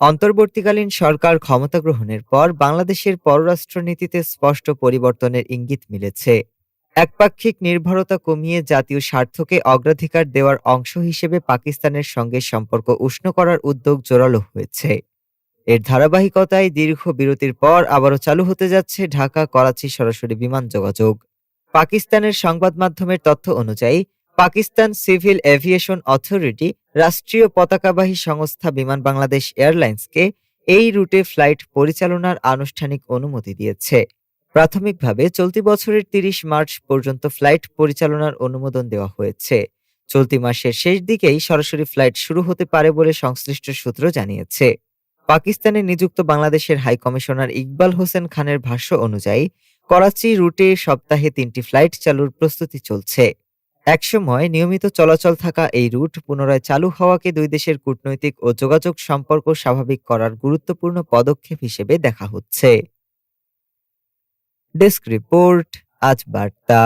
অন্তর্বর্তীকালীন সরকার ক্ষমতা গ্রহণের পর বাংলাদেশের পররাষ্ট্রনীতিতে স্পষ্ট পরিবর্তনের ইঙ্গিত মিলেছে। একপাক্ষিক নির্ভরতা কমিয়ে জাতীয় স্বার্থকে অগ্রাধিকার দেওয়ার অংশ হিসেবে পাকিস্তানের সঙ্গে সম্পর্ক উষ্ণ করার উদ্যোগ জোরালো হয়েছে। এর ধারাবাহিকতায় দীর্ঘ বিরতির পর আবারও চালু হতে যাচ্ছে ঢাকা করাচি সরাসরি বিমান যোগাযোগ। পাকিস্তানের সংবাদ মাধ্যমের তথ্য অনুযায়ী পাকিস্তান সিভিল এভিয়েশন অথরিটি রাষ্ট্রীয় পতাকাবাহী সংস্থা বিমান বাংলাদেশ এয়ারলাইন্সকে এই রুটে ফ্লাইট পরিচালনার আনুষ্ঠানিক অনুমতি দিয়েছে। প্রাথমিকভাবে চলতি বছরের ৩০ মার্চ পর্যন্ত ফ্লাইট পরিচালনার অনুমোদন দেওয়া হয়েছে। চলতি মাসের শেষ দিকেই সরাসরি ফ্লাইট শুরু হতে পারে বলে সংশ্লিষ্ট সূত্র জানিয়েছে। পাকিস্তানে নিযুক্ত বাংলাদেশের হাইকমিশনার ইকবাল হোসেন খানের ভাষ্য অনুযায়ী করাচি রুটে সপ্তাহে ৩টি ফ্লাইট চালুর প্রস্তুতি চলছে। একসময় নিয়মিত চলাচল থাকা এই রুট পুনরায় চালু হওয়াকে দুই দেশের কূটনৈতিক ও যোগাযোগ সম্পর্ক স্বাভাবিক করার গুরুত্বপূর্ণ পদক্ষেপ হিসেবে দেখা হচ্ছে। ডেস্ক রিপোর্ট, আজ বার্তা।